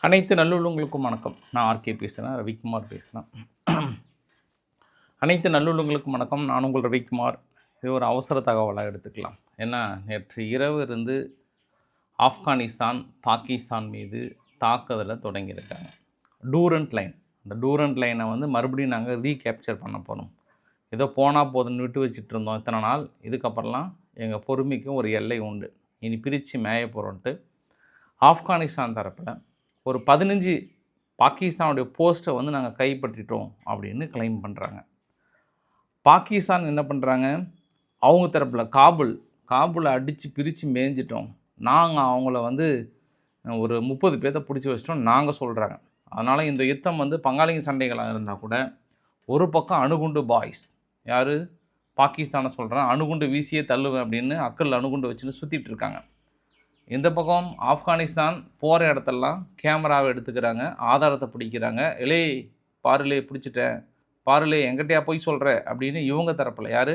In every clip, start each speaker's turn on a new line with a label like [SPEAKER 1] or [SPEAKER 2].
[SPEAKER 1] அனைத்து நல்லுள்ளங்களுக்கும் வணக்கம். நான் ஆர்கே பேசுகிறேன், ரவிக்குமார் பேசுகிறேன். அனைத்து நல்லுள்ளங்களுக்கும் வணக்கம். நான் உங்கள் ரவிக்குமார். இது ஒரு அவசர தகவலாக எடுத்துக்கலாம். ஏன்னா நேற்று இரவு இருந்து ஆப்கானிஸ்தான் பாகிஸ்தான் மீது தாக்குதலை தொடங்கியிருக்காங்க. டூரண்ட் லைன், அந்த டூரண்ட் லைனை மறுபடியும் நாங்கள் ரீகேப்சர் பண்ண போகிறோம். ஏதோ போனால் போதுன்னு விட்டு வச்சுட்டு இருந்தோம் இத்தனை நாள். இதுக்கப்புறம்லாம் எங்கள் பொறுமைக்கும் ஒரு எல்லை உண்டு, இனி பிரித்து மேய போகிறோன்ட்டு ஆப்கானிஸ்தான் தரப்பில் ஒரு 15 பாகிஸ்தானுடைய போஸ்ட்டை நாங்கள் கைப்பற்றிட்டோம் அப்படின்னு கிளைம் பண்ணுறாங்க. பாகிஸ்தான் என்ன பண்ணுறாங்க, அவங்க தரப்பில் காபுலை அடித்து பிரித்து மேய்ஞ்சிட்டோம், நாங்கள் அவங்கள ஒரு 30 பேர்த்த பிடிச்சி வச்சிட்டோம் நாங்கள் சொல்கிறாங்க. அதனால் இந்த யுத்தம் பங்காளிங்க சண்டைகளாக இருந்தால் கூட ஒரு பக்கம் அணுகுண்டு பாய்ஸ், யார் பாகிஸ்தானை சொல்கிறேன், அணுகுண்டு வீசியே தள்ளுவேன் அப்படின்னு அக்கல் அணுகுண்டு வச்சுன்னு சுற்றிட்டு இருக்காங்க. இந்த பக்கம் ஆப்கானிஸ்தான் போகிற இடத்தெல்லாம் கேமராவை எடுத்துக்கிறாங்க, ஆதாரத்தை பிடிக்கிறாங்க. இலே பாருலே பிடிச்சிட்டேன், பாருலே எங்கிட்டையா போய் சொல்கிற அப்படின்னு இவங்க தரப்பில், யார்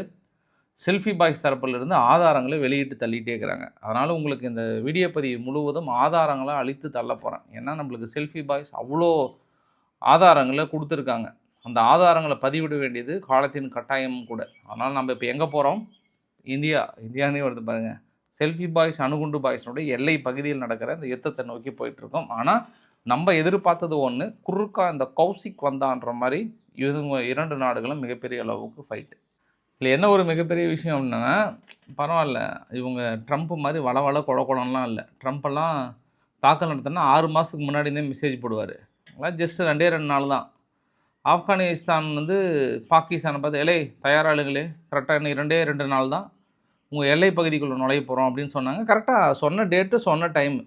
[SPEAKER 1] செல்ஃபி பாய்ஸ் தரப்பில் இருந்து ஆதாரங்களை வெளியிட்டு தள்ளிகிட்டே இருக்கிறாங்க. அதனால் உங்களுக்கு இந்த வீடியோ பதிவு முழுவதும் ஆதாரங்களை அழித்து தள்ள போகிறேன். ஏன்னா நம்மளுக்கு செல்ஃபி பாய்ஸ் அவ்வளோ ஆதாரங்களை கொடுத்துருக்காங்க. அந்த ஆதாரங்களை பதிவிட வேண்டியது காலத்தின் கட்டாயமும் கூட. அதனால் நம்ம இப்போ எங்கே போகிறோம், இந்தியானே வருது பாருங்கள். செல்ஃபி பாய்ஸ் அணுகுண்டு பாய்ஸனுடைய எல்லை பகுதியில் நடக்கிற இந்த யுத்தத்தை நோக்கி போயிட்டுருக்கோம். ஆனால் நம்ம எதிர்பார்த்தது ஒன்று, குறுக்கா இந்த கௌசிக் வந்தான்ற மாதிரி இவங்க 2 நாடுகளும் மிகப்பெரிய அளவுக்கு ஃபைட்டு. இல்லை என்ன ஒரு மிகப்பெரிய விஷயம் என்னென்னா, பரவாயில்ல இவங்க ட்ரம்ப் மாதிரி வள குழலாம் இல்லை. ட்ரம்ப்பெல்லாம் தாக்கல் நடத்தினா 6 மாதத்துக்கு முன்னாடி மெசேஜ் போடுவார். அதெல்லாம் ஜஸ்ட்டு 2 நாள் தான். ஆப்கானிஸ்தான் பாகிஸ்தானை பார்த்து எல்லை தயாராளுங்களே, கரெக்டாக இன்னும் 2 நாள் தான் உங்கள் எல்லை பகுதிக்குள்ளே நுழைய போகிறோம் அப்படின்னு சொன்னாங்க. கரெக்டாக சொன்ன டேட்டு சொன்ன டைம்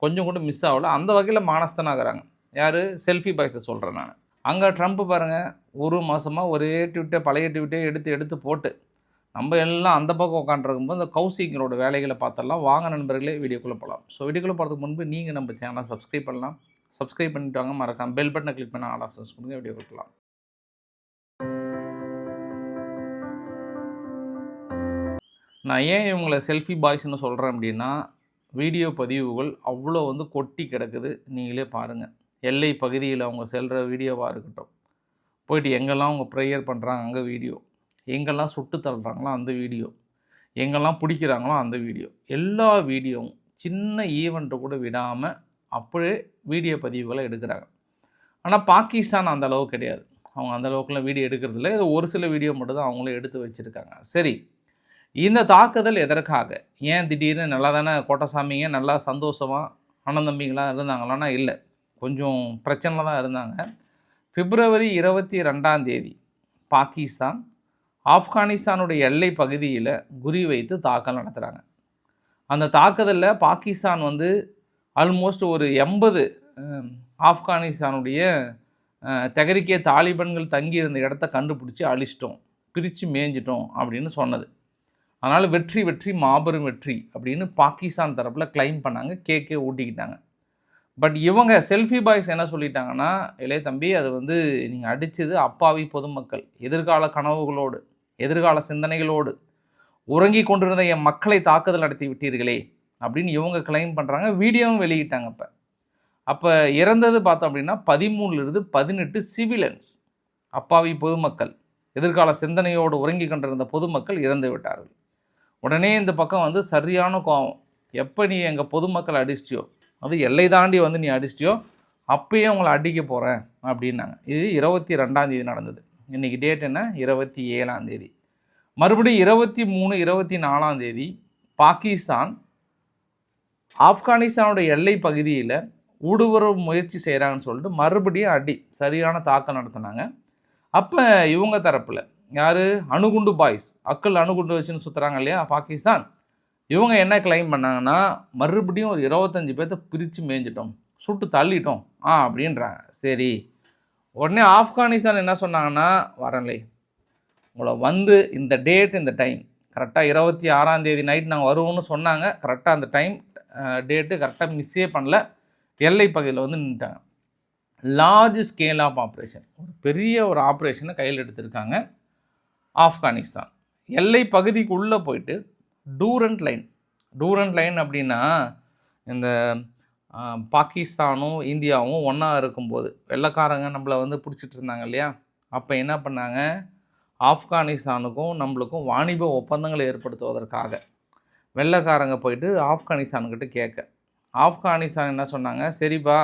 [SPEAKER 1] கொஞ்சம் கூட மிஸ் ஆகலை. அந்த வகையில் மானஸ்தனாகிறாங்க. யார், செல்ஃபி பாய்ஸை சொல்கிறேன் நான். அங்கே ட்ரம்ப் பாருங்கள், ஒரு மாதமாக ஒரே ட்விட்டை பழைய ட்விட்டே எடுத்து போட்டு நம்ம எல்லாம் அந்த பக்கம் உட்காந்துருக்கும்போது இந்த கௌசிங்களோட வேலைகளை பார்த்தலாம். வாங்க நண்பர்களே, வீடியோக்குள்ளே போகலாம். ஸோ வீடியோக்குள்ளே போகிறதுக்கு முன்பு நீங்கள் நம்ம சேனலை சப்ஸ்கிரைப் பண்ணலாம். சப்ஸ்கிரைப் பண்ணிட்டு வாங்க, மறக்காம பெல் பட்டனை கிளிக் பண்ண ஆல் ஆப்ஷன்ஸ் கொடுங்க. வீடியோ கொடுக்கலாம். நான் ஏன் இவங்களை செல்ஃபி பாய்ஸ்னு சொல்கிறேன் அப்படின்னா, வீடியோ பதிவுகள் அவ்வளோ கொட்டி கிடக்குது. நீங்களே பாருங்கள். எல்லை பகுதியில் அவங்க செல்கிற வீடியோவாக இருக்கட்டும், போயிட்டு எங்கெல்லாம் அவங்க ப்ரேயர் பண்ணுறாங்க அங்கே வீடியோ, எங்கெல்லாம் சுட்டு தள்ளுறாங்களோ அந்த வீடியோ, எங்கெல்லாம் பிடிக்கிறாங்களோ அந்த வீடியோ, எல்லா வீடியோவும் சின்ன ஈவெண்ட்டை கூட விடாமல் அப்படியே வீடியோ பதிவுகளை எடுக்கிறாங்க. ஆனால் பாகிஸ்தான் அந்த அளவுக்கு கிடையாது. அவங்க அந்த அளவுக்குலாம் வீடியோ எடுக்கிறதில்ல. இது ஒரு சில வீடியோ மட்டும் தான் அவங்களே எடுத்து வச்சுருக்காங்க. சரி, இந்த தாக்குதல் எதற்காக, ஏன் திடீர்னு நல்லா தானே கோட்டசாமிங்க நல்லா சந்தோஷமாக ஆனந்தம்பிங்களாக இருந்தாங்களான்னா இல்லை, கொஞ்சம் பிரச்சனையில் தான் இருந்தாங்க. பிப்ரவரி 22 பாகிஸ்தான் ஆப்கானிஸ்தானுடைய எல்லை பகுதியில் குறி வைத்து தாக்கல் நடத்துகிறாங்க. அந்த தாக்குதலில் பாகிஸ்தான் ஆல்மோஸ்ட் ஒரு 80 ஆப்கானிஸ்தானுடைய தெகரிக்கே தாலிபன்கள் தங்கியிருந்த இடத்த கண்டுபிடிச்சி அழிச்சிட்டோம், பிரித்து மேய்ஞ்சிட்டோம் அப்படின்னு சொன்னது. அதனால் வெற்றி மாபெரும் வெற்றி அப்படின்னு பாகிஸ்தான் தரப்பில் கிளைம் பண்ணாங்க, கேக்கே ஊட்டிக்கிட்டாங்க. பட் இவங்க செல்ஃபி பாய்ஸ் என்ன சொல்லிட்டாங்கன்னா, இளைய தம்பி அது நீங்கள் அடித்தது அப்பாவி பொதுமக்கள், எதிர்கால கனவுகளோடு எதிர்கால சிந்தனைகளோடு உறங்கி கொண்டிருந்த என் மக்களை தாக்குதல் நடத்தி விட்டீர்களே அப்படின்னு இவங்க கிளைம் பண்ணுறாங்க. வீடியோவும் வெளியிட்டாங்க. அப்போ இறந்தது பார்த்தோம் அப்படின்னா 13 18 சிவிலியன்ஸ், அப்பாவி பொதுமக்கள், எதிர்கால சிந்தனையோடு உறங்கி கொண்டிருந்த பொதுமக்கள் இறந்து விட்டார்கள். உடனே இந்த பக்கம் சரியான கோவம், எப்போ நீ எங்கள் பொதுமக்களை அடிச்சிட்டியோ, அது எல்லை தாண்டி நீ அடிச்சிட்டியோ அப்பயே உங்களை அடிக்க போகிறேன் அப்படின்னாங்க. இது 22 நடந்தது. இன்றைக்கி டேட் என்ன, 27. மறுபடியும் 23 24 பாகிஸ்தான் ஆப்கானிஸ்தானோட எல்லை பகுதியில் ஊடுருவ முயற்சி செய்கிறாங்கன்னு சொல்லிட்டு மறுபடியும் சரியான தாக்கம் நடத்தினாங்க. அப்போ இவங்க தரப்பில் யார், அணுகுண்டு பாய்ஸ், அக்கல் அணுகுண்டு வச்சுன்னு சுற்றுறாங்க இல்லையா பாகிஸ்தான், இவங்க என்ன கிளைம் பண்ணாங்கன்னா, மறுபடியும் ஒரு 25 பேர்த்த பிரித்து மேய்ஞ்சிட்டோம், சுட்டு தள்ளிட்டோம் அப்படின்றாங்க. சரி, உடனே ஆப்கானிஸ்தான் என்ன சொன்னாங்கன்னா, வரலே உங்களை இந்த டேட் இந்த டைம் கரெக்டாக 26 நைட் நாங்கள் வருவோம்னு சொன்னாங்க. கரெக்டாக அந்த டைம் டேட்டு கரெக்டாக மிஸ்ஸே பண்ணல, எல்லை பகுதியில் நின்றுட்டாங்க. லார்ஜ் ஸ்கேல் ஆஃப் ஆப்ரேஷன், ஒரு பெரிய ஒரு ஆப்ரேஷனை கையில் எடுத்திருக்காங்க ஆப்கானிஸ்தான். எல்லை பகுதிக்குள்ளே போயிட்டு டூரண்ட் லைன் அப்படின்னா இந்த பாகிஸ்தானும் இந்தியாவும் ஒன்றா இருக்கும்போது வெள்ளைக்காரங்க நம்மளை வந்து பிடிச்சிட்டு இருந்தாங்க இல்லையா, அப்போ என்ன பண்ணாங்க, ஆப்கானிஸ்தானுக்கும் நம்மளுக்கும் வாணிப ஒப்பந்தங்களை ஏற்படுத்துவதற்காக வெள்ளைக்காரங்க போயிட்டு ஆப்கானிஸ்தானுக்கிட்ட கேட்க, ஆப்கானிஸ்தான் என்ன சொன்னாங்க, சரிப்பா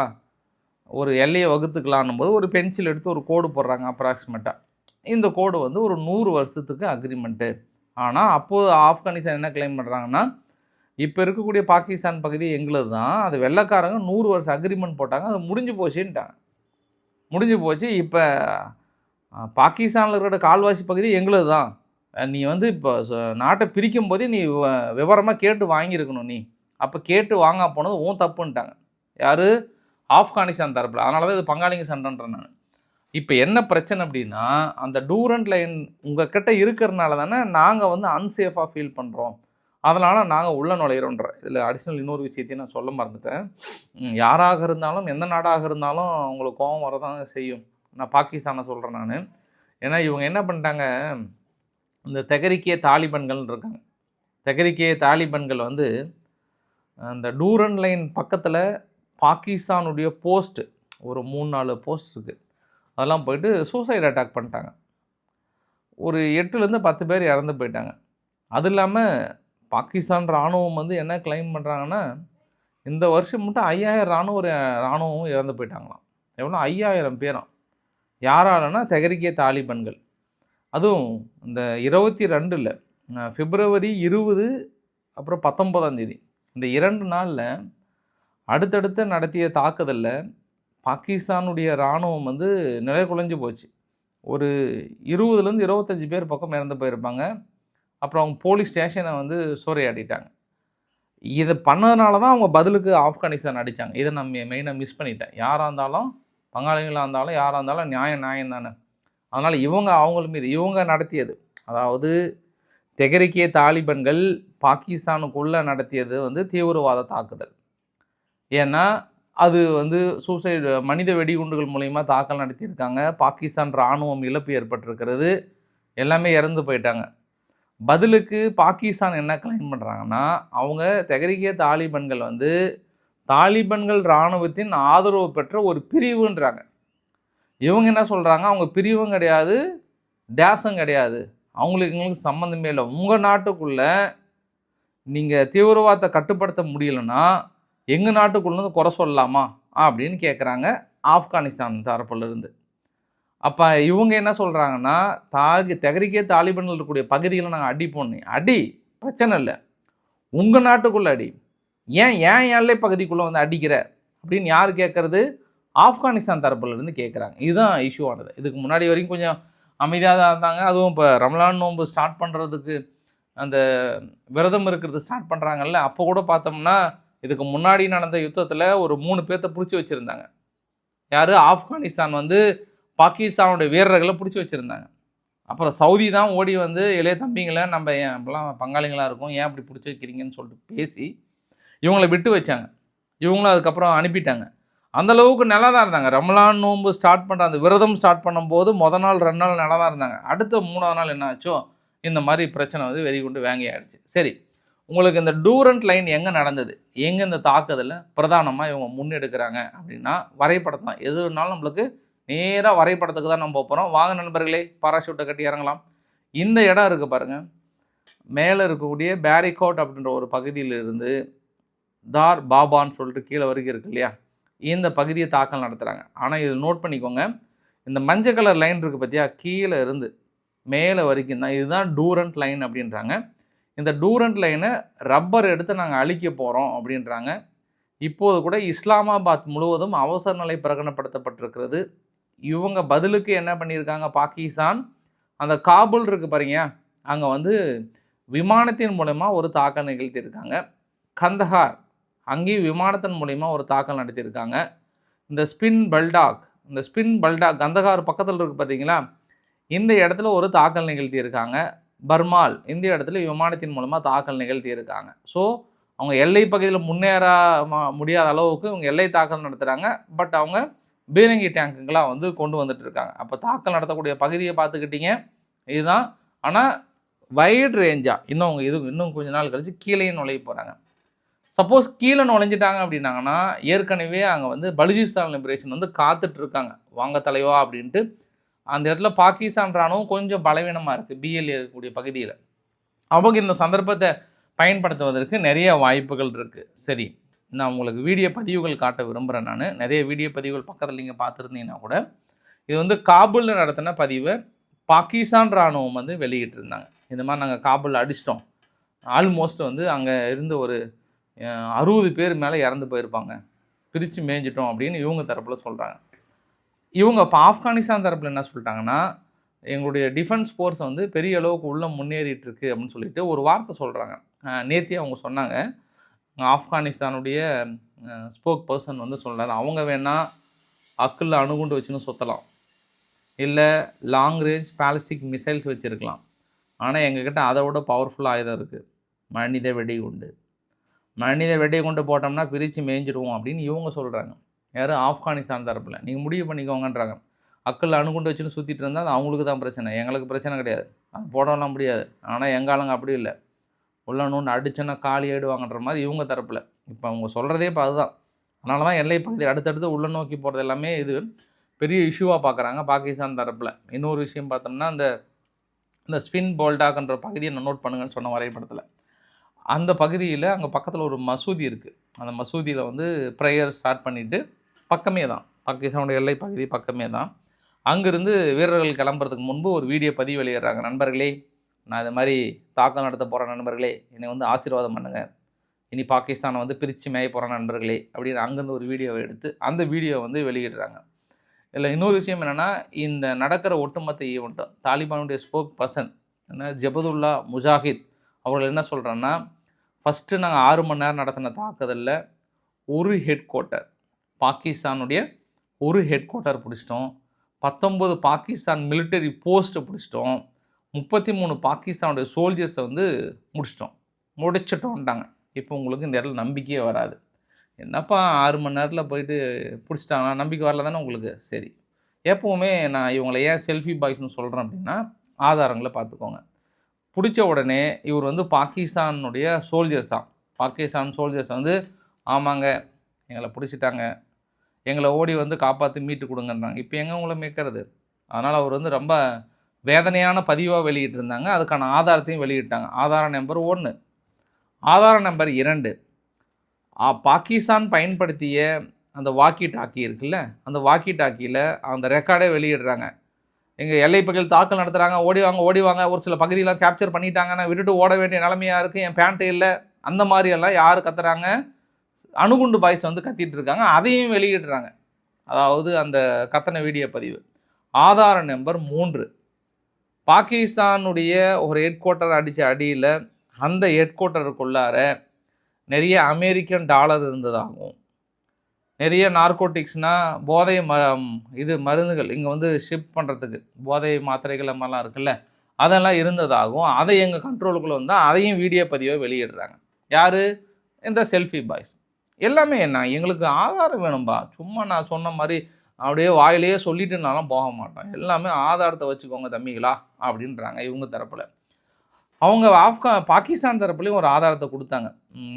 [SPEAKER 1] ஒரு எல்லையை வகுத்துக்கலான்னும் போது ஒரு பென்சில் எடுத்து ஒரு கோடு போடுறாங்க அப்ராக்சிமேட்டாக. இந்த கோடு வந்து ஒரு 100 வருஷத்துக்கு அக்ரிமெண்ட்டு. ஆனால் அப்போது ஆப்கானிஸ்தான் என்ன கிளைம் பண்ணுறாங்கன்னா, இப்போ இருக்கக்கூடிய பாகிஸ்தான் பகுதி எங்களுது தான், அது வெள்ளைக்காரங்க 100 வருஷம் அக்ரிமெண்ட் போட்டாங்க, அது முடிஞ்சு போச்சுன்ட்டாங்க. முடிஞ்சு போச்சு, இப்போ பாகிஸ்தானில் இருக்கிற கால்வாசி பகுதி எங்களுது தான், நீ வந்து இப்போ நாட்டை பிரிக்கும் போதே நீ விவரமாக கேட்டு வாங்கியிருக்கணும் நீ, அப்போ கேட்டு வாங்க போனது உன் தப்புன்ட்டாங்க. யார்? ஆப்கானிஸ்தான் தரப்பில். அதனால தான் இது பங்காளிங்க சண்டைன்றேன் நான். இப்போ என்ன பிரச்சனை அப்படின்னா, அந்த டூரண்ட் லைன் உங்கள் கிட்ட இருக்கிறனால தானே நாங்கள் வந்து அன்சேஃபாக ஃபீல் பண்ணுறோம், அதனால் நாங்கள் உள்ள நுழையிறோன்ற. இதில் அடிஷ்னல் இன்னொரு விஷயத்தையும் நான் சொல்ல மறந்துட்டேன். யாராக இருந்தாலும் எந்த நாடாக இருந்தாலும் அவங்களுக்கு கோபம் வரதாங்க செய்யும். நான் பாகிஸ்தானை சொல்கிறேன் நான். ஏன்னா இவங்க என்ன பண்ணிட்டாங்க, இந்த தெஹ்ரிகே தாலிபன்கள் இருக்காங்க. தெஹ்ரிகே தாலிபன்கள் வந்து அந்த டூரண்ட் லைன் பக்கத்தில் பாகிஸ்தானுடைய போஸ்ட்டு ஒரு 3-4 போஸ்ட் இருக்குது, அதெல்லாம் போயிட்டு சூசைட் அட்டாக் பண்ணிட்டாங்க. ஒரு 8லேருந்து 10 பேர் இறந்து போயிட்டாங்க. அது இல்லாமல் பாகிஸ்தான் இராணுவம் வந்து என்ன கிளைம் பண்ணுறாங்கன்னா, இந்த வருஷம் மட்டும் 5000 இராணுவம் இறந்து போயிட்டாங்களாம். எவ்வளோ? 5000 பேரும். யாராலன்னா தெஹ்ரிகே தாலிபன்கள். அதுவும் இந்த 22 பிப்ரவரி 20 அப்புறம் 19ஆம் தேதி இந்த 2 நாளில் அடுத்தடுத்து நடத்திய தாக்குதலில் பாகிஸ்தானுடைய இராணுவம் வந்து நிலைகுலைஞ்சு போச்சு. ஒரு 20லேருந்து 25 பேர் பக்கம் இறந்து போயிருப்பாங்க. அப்புறம் அவங்க போலீஸ் ஸ்டேஷனை வந்து சூறையாடிட்டாங்க. இதை பண்ணதுனால தான் அவங்க பதிலுக்கு ஆப்கானிஸ்தான் அடித்தாங்க. இதை நான் மெயினாக மிஸ் பண்ணிட்டேன். யாராக இருந்தாலும், பங்காளிகளாக இருந்தாலும், யாராக இருந்தாலும் நியாயம் தானே. அதனால் அவங்கள மீது இவங்க நடத்தியது, அதாவது தெஹ்ரிகே தாலிபன்கள் பாகிஸ்தானுக்குள்ளே நடத்தியது வந்து தீவிரவாத தாக்குதல். ஏன்னா அது வந்து சூசைடு மனித வெடிகுண்டுகள் மூலயமா தாக்கல் நடத்தியிருக்காங்க. பாகிஸ்தான் இராணுவம் இழப்பு ஏற்பட்டிருக்கிறது, எல்லாமே இறந்து போயிட்டாங்க. பதிலுக்கு பாகிஸ்தான் என்ன கிளைம் பண்ணுறாங்கன்னா, அவங்க தெஹ்ரிகே தாலிபன்கள் வந்து தாலிபன்கள் இராணுவத்தின் ஆதரவு பெற்ற ஒரு பிரிவுன்றாங்க. இவங்க என்ன சொல்கிறாங்க, அவங்க பிரிவும் கிடையாது, டேஸும் கிடையாது, அவங்களுக்கு எங்களுக்கு சம்மந்தமே இல்லை. உங்கள் நாட்டுக்குள்ளே நீங்கள் தீவிரவாதத்தை கட்டுப்படுத்த முடியலைன்னா எங்கள் நாட்டுக்குள்ளேருந்து குறை சொல்லலாமா அப்படின்னு கேட்குறாங்க ஆப்கானிஸ்தான் தரப்புலேருந்து. அப்போ இவங்க என்ன சொல்கிறாங்கன்னா, தெஹ்ரிகே தாலிபன்கள் இருக்கக்கூடிய பகுதிகளை நாங்கள் அடிப்போம். அடி, பிரச்சனை இல்லை, உங்கள் நாட்டுக்குள்ளே அடி, ஏன் எல்லை பகுதிக்குள்ளே வந்து அடிக்கிற அப்படின்னு யார் கேட்குறது? ஆப்கானிஸ்தான் தரப்புலேருந்து கேட்குறாங்க. இதுதான் இஷ்யூவானது. இதுக்கு முன்னாடி வரைக்கும் கொஞ்சம் அமைதியாக தான் இருந்தாங்க. அதுவும் இப்போ ரமலான் நோன்பு ஸ்டார்ட் பண்ணுறதுக்கு அந்த விரதம் இருக்கிறது ஸ்டார்ட் பண்ணுறாங்கல்ல, அப்போ கூட பார்த்தோம்னா இதுக்கு முன்னாடி நடந்த யுத்தத்தில் ஒரு 3 பேர்த்த பிடிச்சி வச்சுருந்தாங்க. யார்? ஆப்கானிஸ்தான் வந்து பாகிஸ்தானுடைய வீரர்களை பிடிச்சி வச்சுருந்தாங்க. அப்புறம் சவுதி தான் ஓடி வந்து இளைய தம்பிங்களை நம்ம ஏன் அப்போலாம் பங்காளிகளாக இருக்கும், ஏன் அப்படி பிடிச்சி வைக்கிறீங்கன்னு சொல்லிட்டு பேசி இவங்கள விட்டு வச்சாங்க. இவங்களும் அதுக்கப்புறம் அனுப்பிட்டாங்க. அந்தளவுக்கு நல்லா தான் இருந்தாங்க. ரமலான் நோன்பு ஸ்டார்ட் பண்ணுற அந்த விரதம் ஸ்டார்ட் பண்ணும்போது மொதல் நாள் 2 நாள் நல்லா தான் இருந்தாங்க. அடுத்த 3ஆவது நாள் என்ன ஆச்சோ இந்த மாதிரி பிரச்சனை வந்து வெறிகுண்டு வேங்கி ஆகிடுச்சு. சரி, உங்களுக்கு இந்த டூரண்ட் லைன் எங்கே நடந்தது, எங்கே இந்த தாக்குதலில் பிரதானமாக இவங்க முன்னெடுக்கிறாங்க அப்படின்னா வரைபடம் தான். எது வேணாலும் நம்மளுக்கு நேராக வரைபடத்துக்கு தான் நம்ம போகிறோம். வாங்க நண்பர்களே, பாராஷூட்டை கட்டி இறங்கலாம். இந்த இடம் இருக்குது பாருங்கள், மேலே இருக்கக்கூடிய பேரிகோட் அப்படின்ற ஒரு பகுதியிலிருந்து தார் பாபான்னு சொல்லிட்டு கீழே வரைக்கும் இருக்கு இல்லையா, இந்த பகுதியை தாக்கல் நடத்துகிறாங்க. ஆனால் இதில் நோட் பண்ணிக்கோங்க, இந்த மஞ்சள் கலர் லைன் இருக்குது பார்த்தியா, கீழே இருந்து மேலே வரைக்கும் தான், இதுதான் டூரண்ட் லைன் அப்படின்றாங்க. இந்த டூரண்ட் லைனை ரப்பர் எடுத்து நாங்கள் அழிக்க போகிறோம் அப்படின்றாங்க. இப்போது கூட இஸ்லாமாபாத் முழுவதும் அவசர நிலை பிரகடனப்படுத்தப்பட்டிருக்கிறது. இவங்க பதிலுக்கு என்ன பண்ணியிருக்காங்க, பாகிஸ்தான் அந்த காபூல் இருக்குது பாருங்க, அங்கே வந்து விமானத்தின் மூலமா ஒரு தாக்கல் நிகழ்த்தியிருக்காங்க. கந்தஹார் அங்கேயும் விமானத்தின் மூலிமா ஒரு தாக்கல் நடத்தியிருக்காங்க. இந்த ஸ்பின் பல்டாக் கந்தஹார் பக்கத்தில் இருக்குது பார்த்தீங்களா, இந்த இடத்துல ஒரு தாக்கல் நிகழ்த்தியிருக்காங்க. பர்மால் இந்த இடத்துல விமானத்தின் மூலமாக தாக்கல் நிகழ்த்தியிருக்காங்க. ஸோ அவங்க எல்லை பகுதியில் முன்னேற முடியாத அளவுக்கு இவங்க எல்லை தாக்கல் நடத்துகிறாங்க. பட் அவங்க பீரங்கி டேங்குங்களாம் வந்து கொண்டு வந்துட்டு இருக்காங்க. அப்போ தாக்கல் நடத்தக்கூடிய பகுதியை பார்த்துக்கிட்டிங்க, இதுதான். ஆனால் வைட் ரேஞ்சாக இன்னும் அவங்க இன்னும் கொஞ்ச நாள் கழித்து கீழே நுழைய போகிறாங்க. சப்போஸ் கீழே நுழைஞ்சிட்டாங்க அப்படின்னாங்கன்னா ஏற்கனவே அங்கே வந்து பலுஜிஸ்தான் லிபரேஷன் வந்து காத்துட்ருக்காங்க, வாங்க தலைவா அப்படின்ட்டு. அந்த இடத்துல பாகிஸ்தான் ராணுவம் கொஞ்சம் பலவீனமாக இருக்குது பிஎல் இருக்கக்கூடிய பகுதியில். அவங்க இந்த சந்தர்ப்பத்தை பயன்படுத்துவதற்கு நிறைய வாய்ப்புகள் இருக்குது. சரி, நான் உங்களுக்கு வீடியோ பதிவுகள் காட்ட விரும்புகிறேன். நான் நிறைய வீடியோ பதிவுகள் பக்கத்தில் நீங்கள் பார்த்துருந்தீங்கன்னா கூட, இது வந்து காபூலில் நடத்தின பதிவை பாகிஸ்தான் ராணுவம் வந்து வெளியிட்டிருந்தாங்க. இந்த மாதிரி நாங்கள் காபூலில் அடிச்சிட்டோம், ஆல்மோஸ்ட் வந்து அங்கே இருந்து ஒரு 60 பேர் மேலே இறந்து போயிருப்பாங்க, பிரித்து மேய்ஞ்சிட்டோம் அப்படின்னு இவங்க தரப்பில் சொல்கிறாங்க. இவங்க இப்போ ஆப்கானிஸ்தான் தரப்பில் என்ன சொல்லிட்டாங்கன்னா, எங்களுடைய டிஃபென்ஸ் ஃபோர்ஸ் வந்து பெரிய அளவுக்கு உள்ளே முன்னேறிட்டுருக்கு அப்படின்னு சொல்லிட்டு ஒரு வார்த்தை சொல்கிறாங்க. நேற்றே அவங்க சொன்னாங்க, ஆப்கானிஸ்தானுடைய ஸ்போக் பர்சன் வந்து சொல்கிறார், அவங்க வேணால் அக்கில் அணுகுண்டு வச்சுன்னு சுற்றலாம், இல்லை லாங் ரேஞ்ச் பாலிஸ்டிக் மிசைல்ஸ் வச்சுருக்கலாம், ஆனால் எங்ககிட்ட அதை விட பவர்ஃபுல் ஆயுதம் இருக்குது, மனித வெடிகுண்டு. மனித வெடிகுண்டு போட்டோம்னா பிரித்து மேய்ஞ்சிடுவோம் அப்படின்னு இவங்க சொல்கிறாங்க. யார்? ஆப்கானிஸ்தான் தரப்பில். நீங்கள் முடிவு பண்ணிக்கோங்கன்றாங்க. அக்கில் அணுகுண்டு வச்சுன்னு சுற்றிட்டு இருந்தால் அது அவங்களுக்கு தான் பிரச்சனை, எங்களுக்கு பிரச்சனை கிடையாது, அது போடலாம் முடியாது. ஆனால் எங்கள் ஆளுங்க அப்படி இல்லை, உள்ள நோண்டு அடிச்சோன்னா காலி ஆகிடுவாங்கன்ற மாதிரி இவங்க தரப்பில். இப்போ அவங்க சொல்கிறதே இப்போ அதுதான். அதனால தான் எல்லை பகுதி அடுத்தடுத்து உள்ள நோக்கி போகிறது எல்லாமே இது பெரிய இஷ்யூவாக பார்க்குறாங்க பாகிஸ்தான் தரப்பில். இன்னொரு விஷயம் பார்த்தோம்னா, இந்த ஸ்பின் போல்டாக்ன்ற பகுதியை நோட் பண்ணுங்கன்னு சொன்ன வரைபடத்தில், அந்த பகுதியில் அங்கே பக்கத்தில் ஒரு மசூதி இருக்குது. அந்த மசூதியில் வந்து ப்ரேயர் ஸ்டார்ட் பண்ணிவிட்டு பக்கமே தான், பாகிஸ்தானுடைய எல்லை பகுதி பக்கமே தான். அங்கேருந்து வீரர்கள் கிளம்புறதுக்கு முன்பு ஒரு வீடியோ பதிவு வெளியிடுறாங்க. நண்பர்களே, நான் இது மாதிரி தாக்கம் நடத்த போகிறேன் நண்பர்களே, என்னை வந்து ஆசீர்வாதம் பண்ணுங்கள், இனி பாகிஸ்தானை வந்து பிரித்து மேய போகிறேன் நண்பர்களே அப்படின்னு அங்கேருந்து ஒரு வீடியோவை எடுத்து அந்த வீடியோ வந்து வெளியிடுறாங்க. இதில் இன்னொரு விஷயம் என்னென்னா, இந்த நடக்கிற ஒட்டுமொத்த ஈவெண்ட்டும் தாலிபானுடைய ஸ்போக் பர்சன் ஜபதுல்லா முஜாஹித் அவர்கள் என்ன சொல்கிறேன்னா, ஃபஸ்ட்டு நாங்கள் 6 மணி நேரம் நடத்தின தாக்குதலில் ஒரு ஹெட் குவார்ட்டர், பாகிஸ்தானுடைய ஒரு ஹெட் குவார்ட்டர் பிடிச்சிட்டோம், 19 பாகிஸ்தான் மிலிட்டரி போஸ்ட்டை பிடிச்சிட்டோம், 33 பாகிஸ்தானுடைய சோல்ஜர்ஸை வந்து முடிச்சிட்டோன்ட்டாங்க. இப்போ உங்களுக்கு இந்த இடத்துல நம்பிக்கையே வராது. என்னப்பா 6 மணி நேரத்தில் போயிட்டு பிடிச்சிட்டாங்கன்னா நம்பிக்கை வரல தானே உங்களுக்கு? சரி, எப்போவுமே நான் இவங்களை ஏன் செல்ஃபி பாய்ஸ்னு சொல்கிறேன் அப்படின்னா, ஆதாரங்களை பார்த்துக்கோங்க. பிடிச்ச உடனே இவர் வந்து பாகிஸ்தானுடைய சோல்ஜர்ஸ் தான், பாகிஸ்தான் சோல்ஜர்ஸ் வந்து ஆமாங்க எங்களை பிடிச்சிட்டாங்க, எங்களை ஓடி வந்து காப்பாற்றி மீட்டு கொடுங்கன்றாங்க. இப்போ எங்கே உங்களை மீட்கிறது? அதனால் அவர் வந்து ரொம்ப வேதனையான பதிவாக வெளியிட்டிருந்தாங்க. அதுக்கான ஆதாரத்தையும் வெளியிட்டாங்க. ஆதார நம்பர் 1. ஆதார நம்பர் 2, பாகிஸ்தான் பயன்படுத்திய அந்த வாக்கி டாக்கி இருக்குல்ல, அந்த வாக்கி டாக்கியில் அந்த ரெக்கார்டே வெளியிடுறாங்க. எங்கள் எல்லை பகுதியில் தாக்கல் நடத்துகிறாங்க, ஓடிவாங்க, ஒரு சில பகுதியெலாம் கேப்சர் பண்ணிட்டாங்க, நான் விட்டுட்டு ஓட வேண்டிய நிலைமையாக இருக்குது, என் பேண்ட்டு இல்லை, அந்த மாதிரியெல்லாம் யார் கத்துறாங்க? அணுகுண்டு பாய்ஸ் வந்து கத்திட்டு இருக்காங்க. அதையும் வெளியிடுறாங்க. அதாவது அந்த கத்தனை வீடியோ பதிவு. ஆதார நம்பர் 3, பாகிஸ்தானுடைய ஒரு ஹெட் குவார்ட்டர் அடித்த அடியில் அந்த ஹெட் குவார்ட்டருக்குள்ளார நிறைய அமெரிக்கன் டாலர் இருந்ததாகவும், நிறைய நார்கோட்டிக்ஸ்னால் போதை மருந்துகள் இங்கே வந்து ஷிப் பண்ணுறதுக்கு போதை மாத்திரைகள் மாதிரிலாம் இருக்குல்ல, அதெல்லாம் இருந்ததாகவும், அதை எங்கள் கண்ட்ரோலுக்குள்ளே வந்தால் அதையும் வீடியோ பதிவை வெளியிடுறாங்க. யார்? இந்த செல்ஃபி பாய்ஸ். எல்லாமே என்ன, எங்களுக்கு ஆதாரம் வேணும்பா, சும்மா நான் சொன்ன மாதிரி அப்படியே வாயிலேயே சொல்லிட்டுனாலும் போக மாட்டோம், எல்லாமே ஆதாரத்தை வச்சுக்கோங்க தம்பிகளா அப்படின்றாங்க இவங்க தரப்பில். அவங்க பாகிஸ்தான் தரப்புலையும் ஒரு ஆதாரத்தை கொடுத்தாங்க.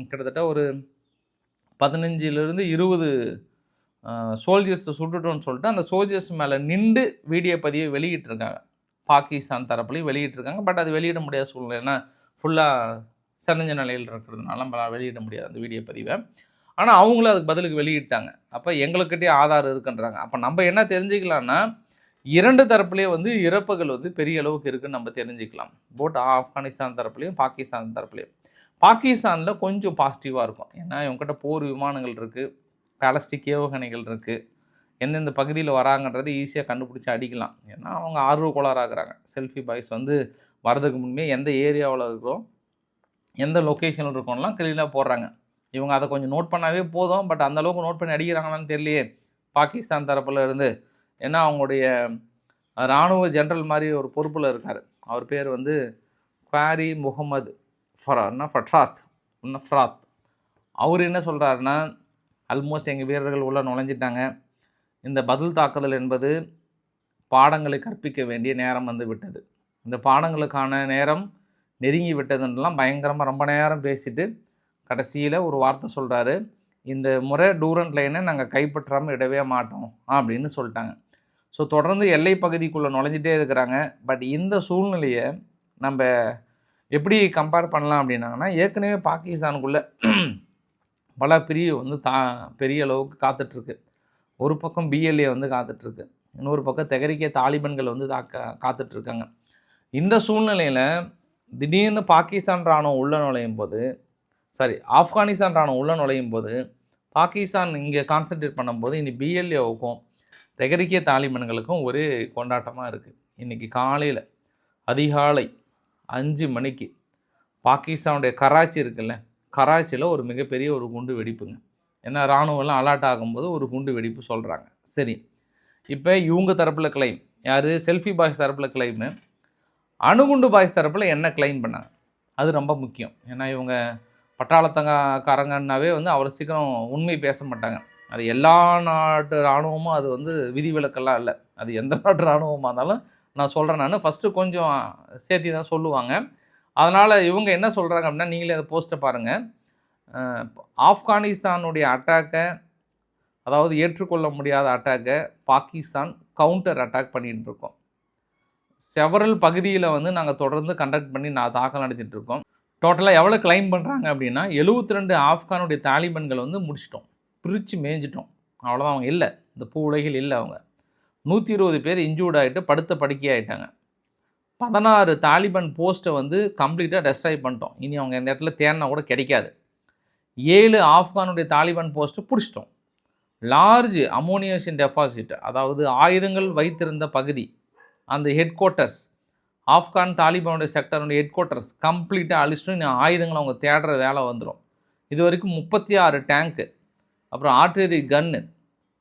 [SPEAKER 1] கிட்டத்தட்ட ஒரு 15 to 20 சோல்ஜர்ஸ் சுட்டுட்டோன்னு சொல்லிட்டு அந்த சோல்ஜர்ஸ் மேலே நின்று வீடியோ பதிவை வெளியிட்டிருக்காங்க. பாகிஸ்தான் தரப்புலையும் வெளியிட்டிருக்காங்க. பட் அது வெளியிட முடியாத சூழ்நிலை, ஏன்னா ஃபுல்லாக செதஞ்ச நிலையில் இருக்கிறதுனால நம்மளால் வெளியிட முடியாது அந்த வீடியோ பதிவை. ஆனால் அவங்களும் அதுக்கு பதிலுக்கு வெளியிட்டாங்க. அப்போ எங்களுக்கிட்டே ஆதாரம் இருக்குன்றாங்க. அப்போ நம்ம என்ன தெரிஞ்சுக்கலாம்னா, 2 தரப்புலேயே வந்து இறப்புகள் வந்து பெரிய அளவுக்கு இருக்குதுன்னு நம்ம தெரிஞ்சுக்கலாம். போட் ஆப்கானிஸ்தான் தரப்புலையும் பாகிஸ்தான் தரப்புலையும். பாகிஸ்தானில் கொஞ்சம் பாசிட்டிவாக இருக்கும், ஏன்னா இவங்ககிட்ட போர் விமானங்கள் இருக்குது, பாலிஸ்டிக் ஏவுகணைகள் இருக்குது, எந்தெந்த பகுதியில் வராங்கன்றது ஈஸியாக கண்டுபிடிச்சி அடிக்கலாம். ஏன்னா அவங்க ஆர்வ கோளாறாகிறாங்க. செல்ஃபி பாய்ஸ் வந்து வரதுக்கு முன்னே எந்த ஏரியாவில் இருக்கிறோம், எந்த லொக்கேஷனில் இருக்கோம்லாம் கிளீனாக போடுறாங்க. இவங்க அதை கொஞ்சம் நோட் பண்ணாவே போதும். பட் அந்தளவுக்கு நோட் பண்ணி அடிக்கிறாங்களான்னு தெரியலையே பாகிஸ்தான் தரப்பில் இருந்து. ஏன்னா அவங்களுடைய இராணுவ ஜென்ரல் மாதிரி ஒரு பொறுப்பில் இருக்கார். அவர் பேர் வந்து குவாரி முகமது ஃபராத். அவர் என்ன சொல்கிறாருன்னா, ஆல்மோஸ்ட் எங்கள் வீரர்கள் உள்ளே நுழைஞ்சிட்டாங்க, இந்த பதில் தாக்குதல் என்பது பாடங்களை கற்பிக்க வேண்டிய நேரம் வந்து விட்டது, இந்த பாடங்களுக்கான நேரம் நெருங்கி விட்டதுன்னெலாம் பயங்கரமாக ரொம்ப நேரம் பேசிட்டு கடைசியில் ஒரு வார்த்தை சொல்கிறாரு, இந்த முறை டூரண்ட் லைனை நாங்கள் கைப்பற்றாமல் விடவே மாட்டோம் அப்படின்னு சொல்லிட்டாங்க. ஸோ தொடர்ந்து எல்லை பகுதிக்குள்ளே நுழைஞ்சிட்டே இருக்கிறாங்க. பட் இந்த சூழ்நிலையை நம்ம எப்படி கம்பேர் பண்ணலாம் அப்படின்னாங்கன்னா, ஏற்கனவே பாகிஸ்தானுக்குள்ளே பல பிரிவு வந்து பெரிய அளவுக்கு காத்துட்ருக்கு. ஒரு பக்கம் பிஎல்ஏ வந்து காத்துட்ருக்கு, இன்னொரு பக்கம் தெஹ்ரிகே தாலிபன்கள் வந்து காத்துட்ருக்காங்க. இந்த சூழ்நிலையில் திடீர்னு பாகிஸ்தான் இராணுவம் உள்ள நுழையும் போது, ஆப்கானிஸ்தான் இராணுவம் உள்ள நுழையும் போது, பாகிஸ்தான் இங்கே கான்சன்ட்ரேட் பண்ணும்போது இனி பிஎல்ஏவுக்கும் தெஹ்ரிகே தாலிபன்களுக்கும் ஒரே கொண்டாட்டமாக இருக்குது. இன்றைக்கி காலையில் அதிகாலை 5 மணிக்கு பாகிஸ்தானுடைய கராச்சி இருக்குல்ல, கராச்சியில் ஒரு மிகப்பெரிய ஒரு குண்டு வெடிப்புங்க. ஏன்னா இராணுவம்லாம் அலர்ட் ஆகும்போது ஒரு குண்டு வெடிப்பு சொல்கிறாங்க. சரி, இப்போ இவங்க தரப்பில் கிளைம், யார் செல்ஃபி பாய்ஸ் தரப்பில் கிளைமு, அணுகுண்டு பாய்ஸ் தரப்பில் என்ன கிளைம் பண்ணாங்க, அது ரொம்ப முக்கியம். ஏன்னா இவங்க பட்டாளத்தங்காரங்கன்னாவே வந்து அவ்வளோ சீக்கிரம் உண்மை பேச மாட்டாங்க. அது எல்லா நாட்டு இராணுவமும் அது வந்து விதிவிலக்கெல்லாம் இல்லை. அது எந்த நாட்டு இராணுவமாக இருந்தாலும் நான் சொல்கிறேன். நான் ஃபஸ்ட்டு கொஞ்சம் சேர்த்தி தான் சொல்லுவாங்க. அதனால் இவங்க என்ன சொல்கிறாங்க அப்படின்னா, நீங்களே அந்த போஸ்ட்டை பாருங்கள். ஆப்கானிஸ்தானுடைய அட்டாக்கை, அதாவது ஏற்றுக்கொள்ள முடியாத அட்டாக்கை பாகிஸ்தான் கவுண்டர் அட்டாக் பண்ணிகிட்டு இருக்கோம். செவரல் பகுதியில் வந்து நாங்கள் தொடர்ந்து கண்டக்ட் பண்ணி தாக்கல் நடத்திட்டு இருக்கோம். டோட்டலாக எவ்வளோ கிளைம் பண்ணுறாங்க அப்படின்னா, 72 ஆப்கானுடைய தாலிபன்கள் வந்து முடிச்சிட்டோம், பிரித்து மேய்ஞ்சிட்டோம். அவ்வளோதான், அவங்க இல்லை, இந்த பூ உலகில் இல்லை. அவங்க 120 பேர் இன்ஜூர்ட் ஆகிட்டு படுத்த படுக்கையாகிட்டாங்க. 16 தாலிபன் போஸ்ட்டை வந்து கம்ப்ளீட்டாக டெஸ்ட்ராய் பண்ணிட்டோம். இனி அவங்க இந்த இடத்துல தேடினா கூட கிடைக்காது. 7 ஆப்கானுடைய தாலிபன் போஸ்ட்டு பிடிச்சிட்டோம். லார்ஜ் அமோனியேஷன் டெபாசிட், அதாவது ஆயுதங்கள் வைத்திருந்த பகுதி, அந்த ஹெட் குவார்ட்டர்ஸ், ஆப்கான் தாலிபானுடைய செக்டருடைய ஹெட் குவார்ட்டர்ஸ் கம்ப்ளீட்டாக அழிச்சிட்டு இன்னும் ஆயுதங்களை அவங்க தேடுற வேலை வந்துடும். இது வரைக்கும் 36 டேங்க்கு, அப்புறம் ஆர்டிலரி கன்னு,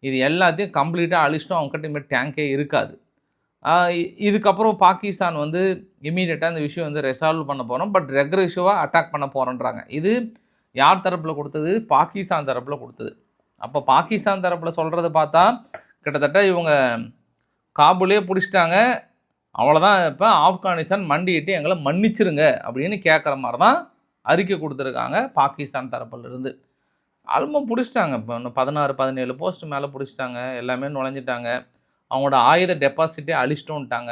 [SPEAKER 1] இது எல்லாத்தையும் கம்ப்ளீட்டாக அழிச்சிட்டோம். அவங்ககிட்ட இனிமேல் டேங்கே இருக்காது. இதுக்கப்புறம் பாகிஸ்தான் வந்து இமீடியட்டாக இந்த விஷயம் வந்து ரெசால்வ் பண்ண போகிறோம், பட் ரெக்ரெசிவாக அட்டாக் பண்ண போகிறோன்றாங்க. இது யார் தரப்பில் கொடுத்தது? பாகிஸ்தான் தரப்பில் கொடுத்தது. அப்போ பாகிஸ்தான் தரப்பில் சொல்கிறது பார்த்தா கிட்டத்தட்ட இவங்க காபூலே பிடிச்சிட்டாங்க, அவ்வளோதான், இப்போ ஆப்கானிஸ்தான் மண்டிட்டு எங்களை மன்னிச்சிருங்க அப்படின்னு கேட்குற மாதிரி தான் அறிக்கை கொடுத்துருக்காங்க பாகிஸ்தான் தரப்பிலிருந்து. ஆல்மோஸ்ட் பிடிச்சிட்டாங்க. இப்போ இன்னும் 16-17 போஸ்ட் மேலே பிடிச்சிட்டாங்க, எல்லாமே நுழைஞ்சிட்டாங்க. அவங்களோட ஆயுத டெபாசிட்டே அழிச்சிட்டோன்ட்டாங்க.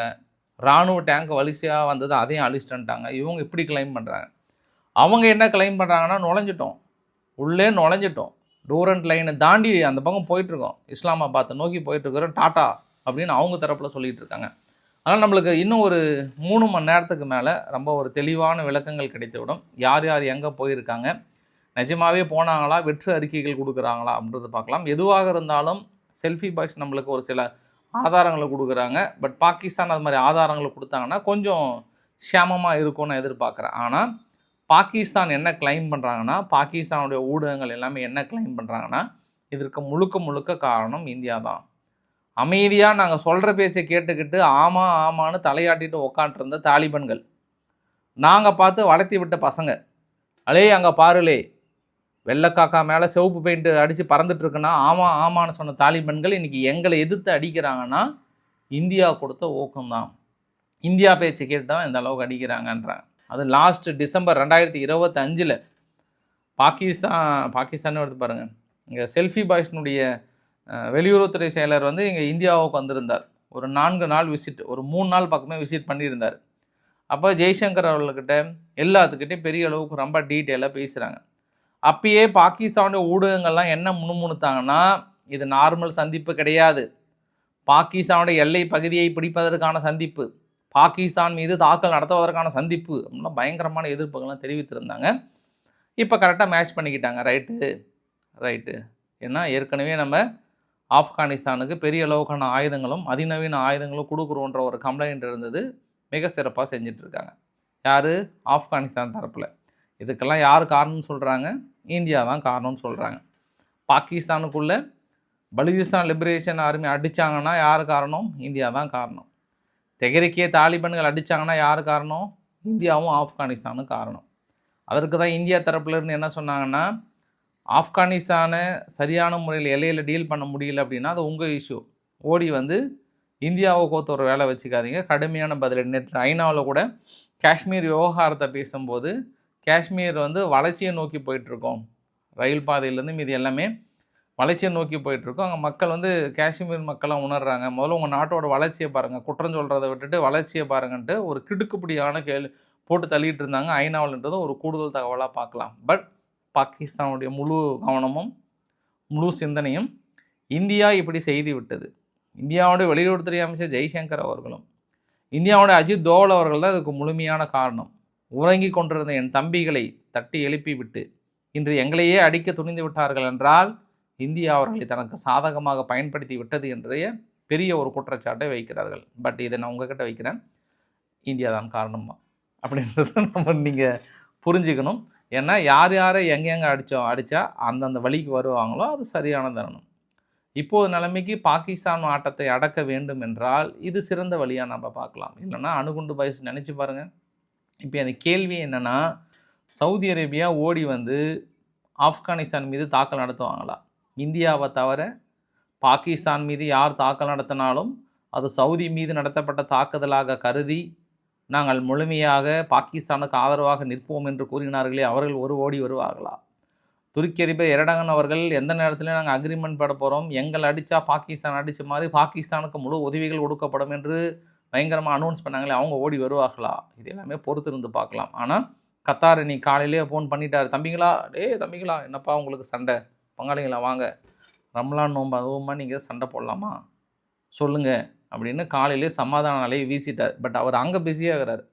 [SPEAKER 1] இராணுவ டேங்க் வலிசையாக வந்தது அதையும் அழிச்சிட்டோன்ட்டாங்க. இவங்க இப்படி கிளைம் பண்ணுறாங்க. அவங்க என்ன கிளைம் பண்ணுறாங்கன்னா, நுழைஞ்சிட்டோம், உள்ளே நுழைஞ்சிட்டோம், டூரண்ட் லைனை தாண்டி அந்த பக்கம் போயிட்டுருக்கோம், இஸ்லாமாபாத்தை நோக்கி போயிட்டுருக்கிறோம், டாட்டா அப்படின்னு அவங்க தரப்பில் சொல்லிகிட்டு இருக்காங்க. அதனால் நம்மளுக்கு இன்னும் ஒரு 3 மணி நேரத்துக்கு மேலே ரொம்ப ஒரு தெளிவான விளக்கங்கள் கிடைத்துவிடும். யார் யார் எங்கே போயிருக்காங்க, நிஜமாகவே போனாங்களா, வெற்று அறிக்கைகள் கொடுக்குறாங்களா அப்படின்றத பார்க்கலாம். எதுவாக இருந்தாலும் செல்ஃபி பாய்ஸ் நம்மளுக்கு ஒரு சில ஆதாரங்களை கொடுக்குறாங்க. பட் பாகிஸ்தான் அது மாதிரி ஆதாரங்களை கொடுத்தாங்கன்னா கொஞ்சம் க்ஷேமமாக இருக்கும்னு எதிர்பார்க்குறேன். ஆனால் பாகிஸ்தான் என்ன கிளைம் பண்ணுறாங்கன்னா, பாகிஸ்தானுடைய ஊடகங்கள் எல்லாமே என்ன கிளைம் பண்ணுறாங்கன்னா, இதற்கு முழுக்க காரணம் இந்தியா தான். அமைதியாக நாங்கள் சொல்கிற பேச்சை கேட்டுக்கிட்டு ஆமாம் ஆமான்னு தலையாட்டிட்டு உக்காண்டிருந்த தாலிபன்கள், நாங்கள் பார்த்து வளர்த்தி விட்ட பசங்க, அலே அங்கே பாருலே வெள்ளைக்காக்கா மேலே சிவப்பு பெயிண்ட் அடித்து பறந்துட்டுருக்குன்னா ஆமாம் ஆமான்னு சொன்ன தாலிபன்கள் இன்றைக்கி எங்களை எதிர்த்து அடிக்கிறாங்கன்னா இந்தியா கொடுத்த ஊக்கம்தான். இந்தியா பேச்சை கேட்டு தான் இந்த அளவுக்கு அடிக்கிறாங்கன்றாங்க. அது லாஸ்ட் டிசம்பர் 2025 பாகிஸ்தான் எடுத்து பாருங்கள். இங்கே செல்ஃபி பாய்ஸ்னுடைய வெளியுறவுத்துறை செயலர் வந்து இங்கே இந்தியாவுக்கு வந்திருந்தார். ஒரு 4 நாள் விசிட், ஒரு 3 நாள் பக்கமே விசிட் பண்ணியிருந்தார். அப்போ ஜெய்சங்கர் அவர்கள்கிட்ட எல்லாத்துக்கிட்டையும் பெரிய அளவுக்கு ரொம்ப டீட்டெயிலாக பேசுகிறாங்க. அப்பயே பாகிஸ்தானுடைய ஊடகங்கள்லாம் என்ன முணுமுணுத்தாங்கன்னா, இது நார்மல் சந்திப்பு கிடையாது, பாகிஸ்தானுடைய எல்லை பகுதியை பிடிப்பதற்கான சந்திப்பு, பாகிஸ்தான் மீது தாக்கல் நடத்துவதற்கான சந்திப்பு அப்படின்னா பயங்கரமான எதிர்ப்புகள்லாம் தெரிவித்திருந்தாங்க. இப்போ கரெக்டாக மேட்ச் பண்ணிக்கிட்டாங்க. ரைட்டு. ஏன்னா ஏற்கனவே நம்ம ஆப்கானிஸ்தானுக்கு பெரிய அளவுக்கான ஆயுதங்களும் அதிநவீன ஆயுதங்களும் கொடுக்குறோன்ற ஒரு கம்ப்ளைண்ட் இருந்தது. மிக சிறப்பாக செஞ்சிட்ருக்காங்க. யார்? ஆப்கானிஸ்தான் தரப்பில். இதுக்கெல்லாம் யார் காரணம்னு சொல்கிறாங்க? இந்தியா தான் காரணம்னு சொல்கிறாங்க. பாகிஸ்தானுக்குள்ளே பலுசிஸ்தான் லிபரேஷன் ஆர்மி அடித்தாங்கன்னா யார் காரணம்? இந்தியா தான் காரணம். தெஹ்ரிகே தாலிபன்கள் அடித்தாங்கன்னா யார் காரணம்? இந்தியாவும் ஆப்கானிஸ்தானும் காரணம். அதற்கு தான் இந்தியா தரப்புலேருந்து என்ன சொன்னாங்கன்னா, ஆப்கானிஸ்தானை சரியான முறையில் எல்லையில் டீல் பண்ண முடியல அப்படின்னா அது உங்கள் இஷ்யூ, ஓடி வந்து இந்தியாவை கோத்த ஒரு வேலை வச்சுக்காதீங்க, கடுமையான பதில். நேற்று ஐநாவில் கூட காஷ்மீர் விவகாரத்தை பேசும்போது காஷ்மீர் வந்து வளர்ச்சியை நோக்கி போயிட்டுருக்கோம், ரயில் பாதையிலேருந்து மீதி எல்லாமே வளர்ச்சியை நோக்கி போயிட்டுருக்கோம். அங்கே மக்கள் வந்து காஷ்மீர் மக்கள்லாம் உணர்றாங்க. முதல்ல உங்கள் நாட்டோட வளர்ச்சியை பாருங்கள், குற்றம் சொல்கிறத விட்டுட்டு வளர்ச்சியை பாருங்கன்ட்டு ஒரு கிடுக்குப்பிடியான போட்டு தள்ளிட்டு இருந்தாங்க ஐநாவில்ன்றது ஒரு கூடுதல் தகவலாக பார்க்கலாம். பட் பாகிஸ்தானுடைய முழு கவனமும் முழு சிந்தனையும் இந்தியா இப்படி செய்து விட்டது. இந்தியாவுடைய வெளியுறவுத்துறை அமைச்சர் ஜெய்சங்கர் அவர்களும் இந்தியாவுடைய அஜித் தோவல் அவர்கள் தான் இதுக்கு முழுமையான காரணம். உறங்கி கொண்டிருந்த என் தம்பிகளை தட்டி எழுப்பி விட்டு இன்று எங்களையே அடிக்க துணிந்து விட்டார்கள் என்றால் இந்தியா அவர்களை தனக்கு சாதகமாக பயன்படுத்தி விட்டது என்ற பெரிய ஒரு குற்றச்சாட்டை வைக்கிறார்கள். பட் இதை நான் உங்ககிட்ட வைக்கிறேன், இந்தியா தான் காரணமா அப்படின்றத நம்ம நீங்கள் புரிஞ்சுக்கணும். ஏன்னா யார் யாரை எங்கெங்கே அடித்தா அந்தந்த வழிக்கு வருவாங்களோ அது சரியான தருணம். இப்போது நிலைமைக்கு பாகிஸ்தான் ஆட்டத்தை அடக்க வேண்டும் என்றால் இது சிறந்த வழியாக நம்ம பார்க்கலாம். இல்லைன்னா அணுகுண்டு பாய்ஸ் நினச்சி பாருங்கள். இப்போ அந்த கேள்வி என்னென்னா, சவுதி அரேபியா ஓடி வந்து ஆப்கானிஸ்தான் மீது தாக்கல் நடத்துவாங்களா? இந்தியாவை தவிர பாகிஸ்தான் மீது யார் தாக்கல் நடத்தினாலும் அது சவுதி மீது நடத்தப்பட்ட தாக்குதலாக கருதி நாங்கள் முழுமையாக பாகிஸ்தானுக்கு ஆதரவாக நிற்போம் என்று கூறினார்களே, அவர்கள் ஒரு ஓடி வருவார்களா? துருக்கி அதிபர் எரடகன் அவர்கள் எந்த நேரத்துலையும் நாங்கள் அக்ரிமெண்ட் பட போகிறோம், எங்கள் அடித்தா பாகிஸ்தான் அடித்த மாதிரி பாகிஸ்தானுக்கு முழு உதவிகள் கொடுக்கப்படும் என்று பயங்கரமாக அனௌன்ஸ் பண்ணாங்களே, அவங்க ஓடி வருவார்களா? இது எல்லாமே பொறுத்து இருந்து பார்க்கலாம். ஆனால் கத்தார் நீ காலையிலே ஃபோன் பண்ணிட்டார், தம்பிங்களா தம்பிங்களா என்னப்பா உங்களுக்கு சண்டை, பங்காளிங்களா வாங்க ரம்லான் நோம்பு அதுவுமா நீங்கள் சண்டை போடலாமா சொல்லுங்கள் அப்படின்னு காலையிலே சமாதான அலையை வீசிட்டார். பட் அவர் அங்கே பிஸியாகிறார்.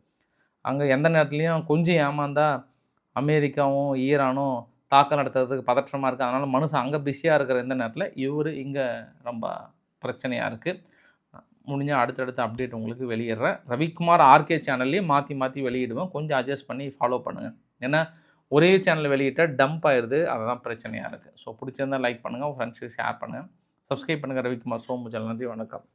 [SPEAKER 1] அங்கே எந்த நேரத்துலையும் கொஞ்சம் ஏமாந்தால் அமெரிக்காவும் ஈரானும் தாக்கல் நடத்துறதுக்கு பதற்றமாக இருக்குது. அதனால் மனுஷன் அங்கே பிஸியாக இருக்கிற எந்த நேரத்தில் இவர் இங்கே ரொம்ப பிரச்சனையாக இருக்குது. முடிஞ்சால் அடுத்தடுத்த அப்டேட் உங்களுக்கு வெளியிடுறேன். ரவிக்குமார் ஆர்கே சேனல்லையே மாற்றி மாற்றி வெளியிடுவேன். கொஞ்சம் அட்ஜஸ்ட் பண்ணி ஃபாலோ பண்ணுங்கள். ஏன்னா ஒரே சேனல் வெளியிட்டால் டம்ப் ஆயிடுது, அதுதான் பிரச்சனையாக இருக்குது. ஸோ பிடிச்சிருந்தால் லைக் பண்ணுங்கள், உங்கள் ஃப்ரெண்ட்ஸுக்கு ஷேர் பண்ணுங்கள், சப்ஸ்கிரைப் பண்ணுங்கள். ரவிக்குமார் சோமு சேனல். நன்றி, வணக்கம்.